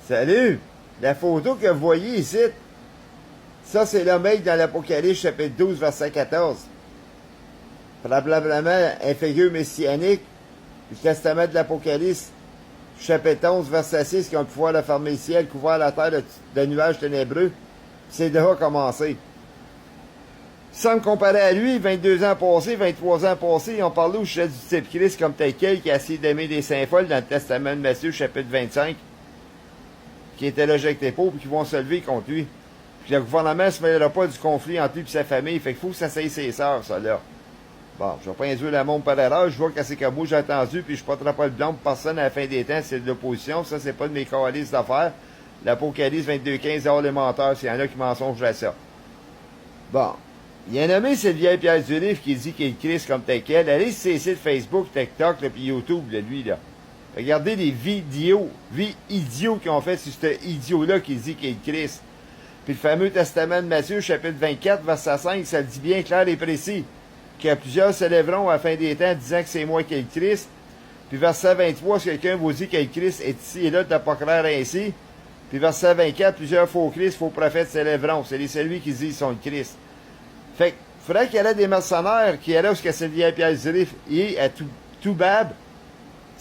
Salut! La photo que vous voyez ici, ça c'est le mec dans l'Apocalypse chapitre 12, verset 14. Probablement un figure messianique du testament de l'Apocalypse, chapitre 11, verset 6, qui ont le pouvoir de fermer le ciel, couvert la terre de nuages ténébreux. C'est déjà commencé. Sans me comparer à lui, 22 ans passés, 23 ans passés, ils ont parlé au sujet du type Christ comme tel quel qui a essayé d'aimer des saints folles dans le testament de Matthieu, chapitre 25, qui était là avec les pauvres et qui vont se lever contre lui. Puis le gouvernement ne se mêlera pas du conflit entre lui et sa famille, fait qu'il faut que ça s'aille ses sœurs, ça là. Bon, je vais pas induire le monde par erreur, je vois que c'est comme moi j'ai entendu, puis je ne porterai pas le blanc pour personne à la fin des temps, c'est de l'opposition, ça c'est pas de mes calices d'affaires. L'Apocalypse 22-15, hors les menteurs, s'il y en a qui mensongent à ça. Bon. Il y a nommé Sylvia Pierre Durif qui dit qu'il est Christ comme tel quel. Allez sur ses sites Facebook, TikTok, là, puis YouTube, là, lui, là. Regardez les vidéos idiots qu'ils ont fait sur ce idiot-là qui dit qu'il est Christ. Puis le fameux testament de Matthieu, chapitre 24, verset 5, ça le dit bien clair et précis. Que plusieurs se lèveront à la fin des temps disant que c'est moi qui est le Christ. Puis verset 23, si quelqu'un vous dit que le Christ est ici et là, de ne pas croire ainsi. Puis verset 24, plusieurs faux Christ, faux prophètes se lèveront. C'est celui qui dit qu'ils sont le Christ. Fait qu'il faudrait qu'il y ait des mercenaires qui allaient où ce que Sylvia Pierre Zurif et à Toubab,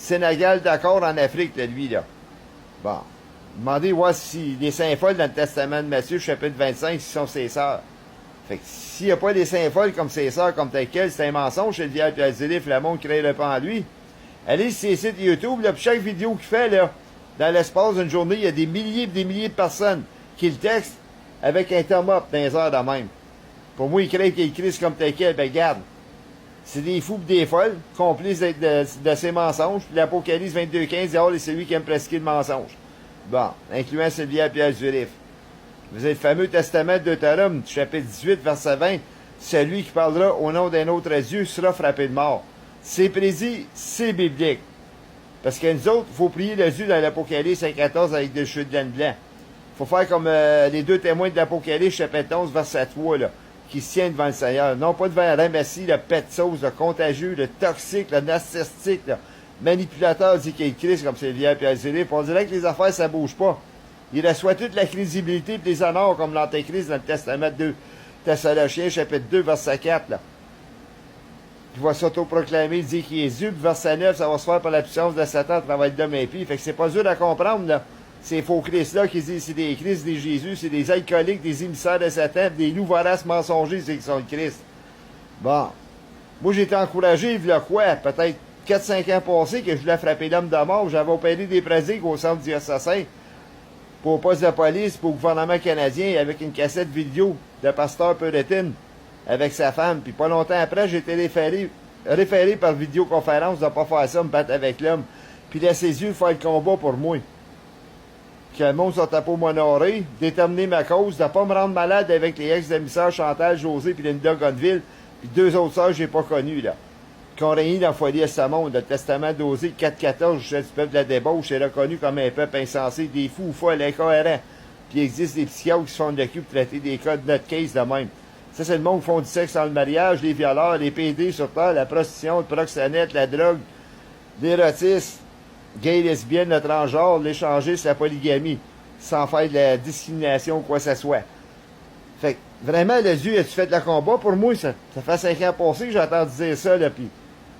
Sénégal, d'accord, en Afrique, là, lui, là. Bon. Demandez, voir si les saints folles dans le testament de Matthieu, chapitre 25, si sont ses sœurs. Fait que s'il n'y a pas des saints folles comme ses sœurs, comme tel quel, c'est un mensonge, Sylvia Pierre Zurif, le monde créerait pas en lui. Allez sur ses sites YouTube, là, puis chaque vidéo qu'il fait, là, dans l'espace d'une journée, il y a des milliers et des milliers de personnes qui le textent avec un thumb-up dans les heures de même. Pour moi, il crée qu'il est Christ comme tel quel, ben garde. C'est des fous et des folles, complices de ces mensonges. Puis l'Apocalypse 22-15, dehors, c'est celui qui aime pratiquer le mensonge. Bon, incluant Sylvia Pierre Zurif. Vous avez le fameux testament d'Euthérome, chapitre 18, verset 20. Celui qui parlera au nom d'un autre Dieu sera frappé de mort. C'est prédit, c'est biblique. Parce que nous autres, il faut prier le Dieu dans l'Apocalypse 5-14 avec des cheveux de laine blanc. Il faut faire comme les deux témoins de l'Apocalypse, chapitre 11, verset 3, là, qui se tiennent devant le Seigneur. Non pas devant un ramassis, le pet de sauce, le contagieux, le toxique, le narcissique, le manipulateur dit qu'il est Christ, comme c'est lié à Pierre Zurif. On dirait que les affaires, ça bouge pas. Il reçoit toute la crédibilité et les honneurs comme l'Antéchrist dans le testament de Thessaloniciens, chapitre 2, verset 4, là. Il va s'autoproclamer, il dit qu'il est Dieu, puis verset 9, ça va se faire par la puissance de Satan à travers de mes pieds. Fait que c'est pas dur à comprendre, là. Ces faux Christ-là qui disent c'est des Christ, des Jésus, c'est des alcooliques, des émissaires de Satan, des loups voraces mensongers, c'est qu'ils sont le Christ. Bon. Moi, j'ai été encouragé, il y a quoi? Peut-être 4-5 ans passés que je voulais frapper l'homme de mort. J'avais opéré des pratiques au centre diocésain pour le poste de police, pour le gouvernement canadien, avec une cassette vidéo de pasteur Puritan avec sa femme. Puis pas longtemps après, j'ai été référé par vidéoconférence de ne pas faire ça, me battre avec l'homme. Puis laisser ses yeux faire le combat pour moi. Que le monde soit à peau m'honorer, déterminer ma cause, de ne pas me rendre malade avec les ex-émissaires Chantal, José puis Linda Godville, puis deux autres sœurs que j'ai pas connues, là. Qui ont régné dans le foyer à Samon, le testament d'Osée 4-14, je sais du peuple de la débauche, est reconnu comme un peuple insensé, des fous, folles, incohérents. Puis il existe des psychiatres qui se font de cul pour traiter des cas de notre case de même. Ça, c'est le monde qui font du sexe dans le mariage, les violeurs, les PD sur terre, la prostitution, le proxénète, la drogue, l'érotisme, gay, lesbienne, le transgenre, l'échangiste, la polygamie, sans faire de la discrimination ou quoi que ce soit. Fait que, vraiment, le Dieu, as-tu fait de la combat pour moi? Ça fait 5 ans passés que j'ai entendu dire ça, là, pis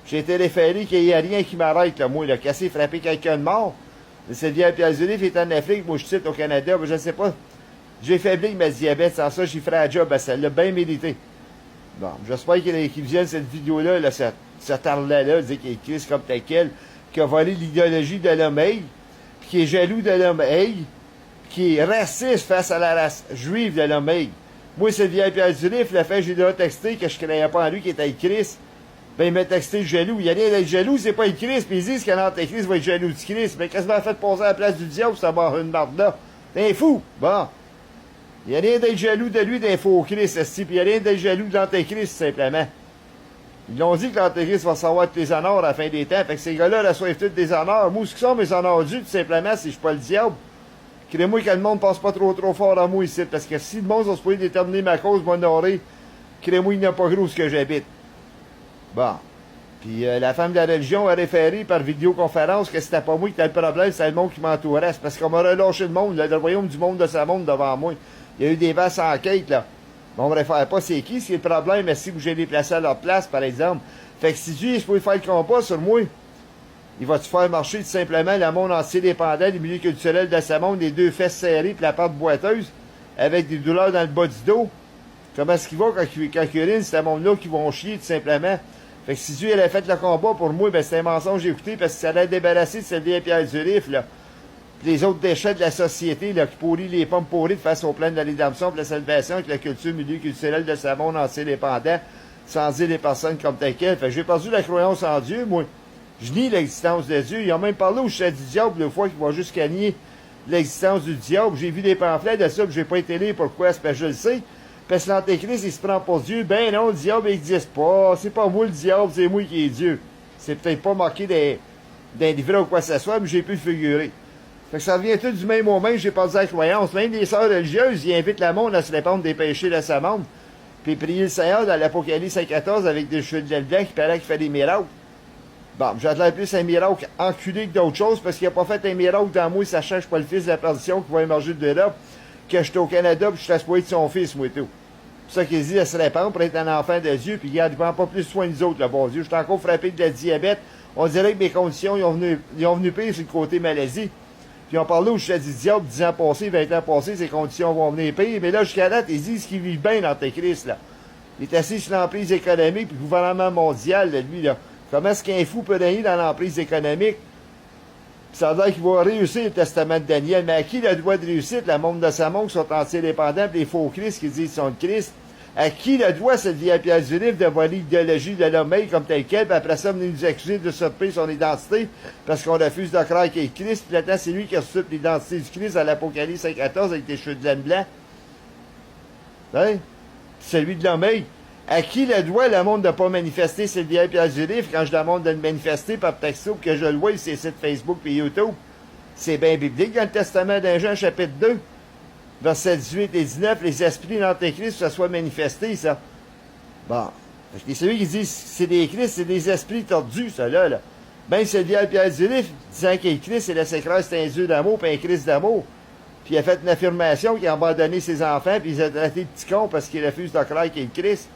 j'ai été référé qu'il n'y a rien qui m'arrête, là, moi, là, casser, frapper quelqu'un de mort. Sylvia Pierre Zurif est en Afrique, moi, je cite au Canada, mais je sais pas. J'ai faibli ma diabète, sans ça, j'y ferai un job, ça l'a bien mérité. Bon, j'espère qu'il vienne cette vidéo-là, là, cet arlet-là, dire qu'il est Christ comme tel quel, qui a volé l'idéologie de l'homme puis qui est jaloux de l'homme qui est raciste face à la race juive de l'homme Moi, Sylvia Pierre Zurif, la fait, j'ai déjà texté que je ne croyais pas en lui qui était le Christ. Ben, il m'a texté le jaloux. Il y a rien d'être jaloux, c'est pas le Christ. Puis ils disent que l'Antéchrist va être jaloux du Christ. Mais qu'est-ce qu'il m'a fait passer à la place du diable, ça va une marde là? T'es fou! Bon. Il n'y a rien d'être jaloux de lui d'un faux Christ, puis il n'y a rien d'être jaloux de l'Antéchrist, simplement. Ils ont dit que l'Antéchrist va savoir tous les honneurs à la fin des temps. Fait que ces gars-là reçoivent tous des honneurs. Moi, ce qui sont mes honneurs dus, tout simplement, si je suis pas le diable. Crée-moi que le monde passe pas trop fort à moi ici. Parce que si le monde va se pouvoir déterminer ma cause, m'honorer, crée-moi il n'y a pas gros ce que j'habite. Bon. Puis la femme de la religion a référé par vidéoconférence que c'était pas moi qui avait le problème, c'était le monde qui m'entourait. C'est parce qu'on m'a relâché le monde, là, le royaume du monde de sa monde devant moi. Il y a eu des vastes enquêtes, là. Mais on ne réfère pas c'est qui le problème, mais si vous j'ai les placés à leur place, par exemple. Fait que si Dieu pouvait faire le combat sur moi, il va-tu faire marcher tout simplement le monde entier dépendant, les milieux culturels de sa monde, les deux fesses serrées puis la patte boiteuse, avec des douleurs dans le bas du dos? Comment est-ce qu'il va quand il urine, c'est ce monde-là qui vont chier tout simplement? Fait que si Dieu avait fait le combat pour moi, ben c'est un mensonge écouté parce que ça allait débarrasser de cette vieille pierre du Rif, là. Puis les autres déchets de la société, là, qui pourrit les pommes pourries de face au plan de la rédemption, de la salvation, avec la culture, milieu culturel de sa monde entier dépendant, sans dire les personnes comme telles quelles. Fait que j'ai perdu la croyance en Dieu, moi. Je nie l'existence de Dieu. Ils ont même parlé au chef du diable, deux fois, qui va jusqu'à nier l'existence du diable. J'ai vu des pamphlets de ça, puis j'ai pas été lire. Pourquoi? C'est parce que je le sais. Parce que l'Antéchrist, il se prend pour Dieu. Ben non, le diable n'existe pas. C'est pas moi le diable, c'est moi qui est Dieu. C'est peut-être pas marqué d'un livret ou quoi que ce soit, mais j'ai pu le figurer. Fait que ça vient tout du même moment que j'ai perdu la croyance. Même les sœurs religieuses, ils invitent le monde à se répandre des péchés de sa monde. Puis prier le Seigneur dans l'Apocalypse 5.14 avec des cheveux de gel blanc qui paraît qu'il fait des miracles. Bon, j'attends plus un miracle enculé que d'autres choses parce qu'il n'a pas fait un miracle dans moi, sachant que je suis pas le fils de la perdition qui va émerger de l'Europe, que je suis au Canada puis je suis espoir de son fils, moi tout. C'est ça qu'il dit, elle se répand pour être un enfant de Dieu, puis regarde, il prend pas plus soin de nous autres, le bon Dieu. Je suis encore frappé de la diabète. On dirait que mes conditions, ils ont venu pire sur le côté maladie. Puis on parlait au chef du diable 10 ans passés, 20 ans passés, ces conditions vont venir pire. Mais là, jusqu'à date, ils disent qu'ils vivent bien dans Christ, là. Il est assis sur l'emprise économique, puis le gouvernement mondial, là, lui, là. Comment est-ce qu'un fou peut régner dans l'emprise économique? Puis ça a l'air qu'il va réussir le testament de Daniel. Mais à qui le droit de réussite? Le monde de sa monde qui sont entiers dépendants, puis les faux Christ qui disent qu'ils sont de Christ. À qui le droit cette vieille pièce du livre de voler l'idéologie de l'homme comme tel quel, puis après ça, venir nous accuser de usurper son identité, parce qu'on refuse de croire qu'il est Christ, puis maintenant, c'est lui qui usurpe l'identité du Christ à l'Apocalypse 5.14 avec des cheveux de laine blanc. Hein? Celui de l'homme. À qui le droit le monde de ne pas manifester cette vieille pièce du livre quand je demande de le manifester par texto pour que je le voie sur les sites Facebook et YouTube? C'est bien biblique dans le Testament d'un Jean, chapitre 2. Versets 18 et 19, les esprits d'Antéchrist, ça soit manifesté, ça. Bon. C'est celui qui dit c'est des Christ, c'est des esprits tordus, ça, là. Ben, c'est le vieil Pierre du livre, disant qu'il est Christ, c'est laissé croire c'est un Dieu d'amour, puis un Christ d'amour. Puis il a fait une affirmation qu'il a abandonné ses enfants, puis il a traité de petit con parce qu'il refuse de croire qu'il est Christ.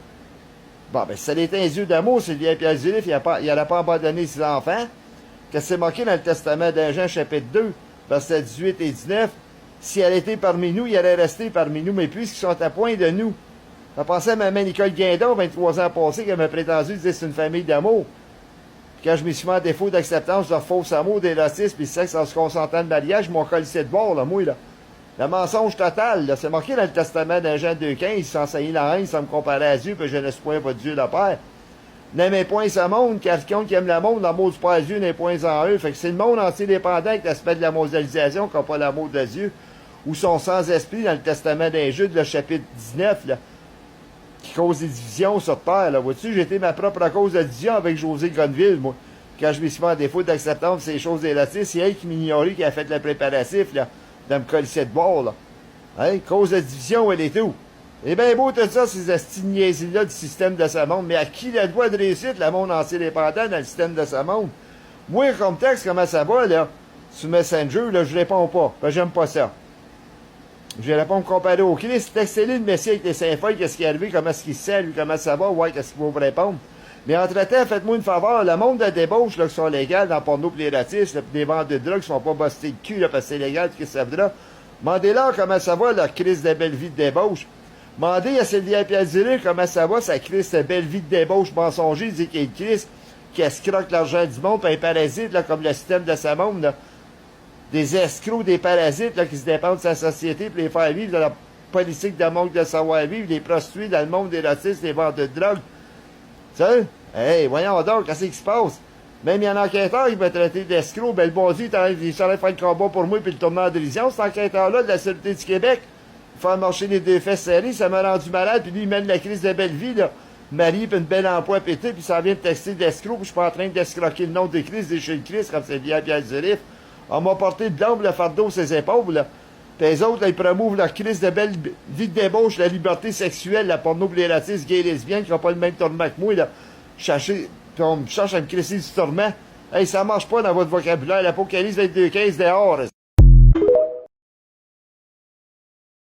Bon, ben, si ça était un Dieu d'amour, c'est le vieil Pierre du livre, il n'aurait pas abandonné ses enfants. Que c'est marqué dans le Testament d'un Jean, chapitre 2, versets 18 et 19. Si elle était parmi nous, il aurait resté parmi nous, mais puisqu'ils sont à point de nous. On pensait à maman Nicole Guindon, 23 ans passés, qu'elle m'a prétendu dire que c'est une famille d'amour. Puis quand je me suis mis en défaut d'acceptance de leur faux amour, des racistes, puis sexe en se consentant de mariage, mon colissé de bord, là, moi, là. Le mensonge total, là. C'est marqué dans le testament d'un Jean 2,15, sans enseigner la haine, sans me comparer à Dieu, puis je ne suis point votre Dieu, le Père. N'aimez point ce monde, car quelqu'un qui aime le monde, l'amour du Père Dieu n'est point en eux. Fait que c'est le monde entier dépendant avec l'aspect de la mondialisation qui n'a pas l'amour de Dieu. Ou sont sans esprit dans le testament d'un Jude, le chapitre 19, là, qui cause des divisions sur terre. Là. Vois-tu, j'ai été ma propre cause de division avec José Gonneville, moi. Quand je me suis mis en défaut d'acceptance de ces choses délatistes, c'est elle qui m'ignorait, qui a fait le préparatif, là, de me coller de bord, là. Hein? Cause de division, elle est tout. C'est bien beau tout ça, ces astiniaises-là du système de ce monde, mais à qui le droit de réussite, le monde entier dépendant dans le système de ce monde? Moi, comme texte, comment ça va, là? Sur Messenger, là, je réponds pas. Ben, j'aime pas ça. Je vais répondre comparé au Christ. Textez-le le Messie avec les Saint-Feuilles, qu'est-ce qui est arrivé, comment est-ce qu'il sait, lui, comment ça va, ouais, qu'est-ce qu'il va vous répondre. Mais entre-temps, faites-moi une faveur, le monde de débauche, là, qui sont légales dans le porno pis les ratistes, des ventes de drogue qui sont pas bustés de cul, là, parce que c'est légal, qu'est-ce que ça voudra. Demandez-leur comment ça va, leur crise de belle vie de débauche. Demandez à Sylvia Pierre-Diré comment ça va, sa crise de belle vie de débauche mensonger, dit qu'il y a une crise qui escroque l'argent du monde, pis un parasite, là, comme le système de sa monde, là. Des escrocs, des parasites là, qui se dépendent de sa société pour les faire vivre dans la politique de manque de savoir-vivre, des prostituées dans le monde des racistes, des ventes de drogue. Tu sais? Hey, voyons donc, qu'est-ce qui se passe? Même il y a un enquêteur qui m'a traité d'escroc, ben le bon Dieu, il s'allait faire le combat pour moi puis le tournoi en dérision, cet enquêteur-là de la Sûreté du Québec. Faire marcher les deux fesses serrées, ça m'a rendu malade, puis lui, il mène la crise de belle vie, là. Marie, puis une belle emploi pété, puis ça vient de texter d'escroc, puis je suis pas en train d'escroquer le nom de Christ, des chez le Christ, comme c'est bien Pierre Zurif. On m'a porté de l'ombre, le fardeau sur ses épaules, là. Puis les autres, là, ils promouvent leur crise de belle vie de débauche, la liberté sexuelle, la porno pour les racistes, gays et lesbiennes, qui n'ont pas le même tournement que moi, là. Chercher puis on me cherche à me crisser du tourment. Hey, ça marche pas dans votre vocabulaire. L'Apocalypse 22, 15 dehors.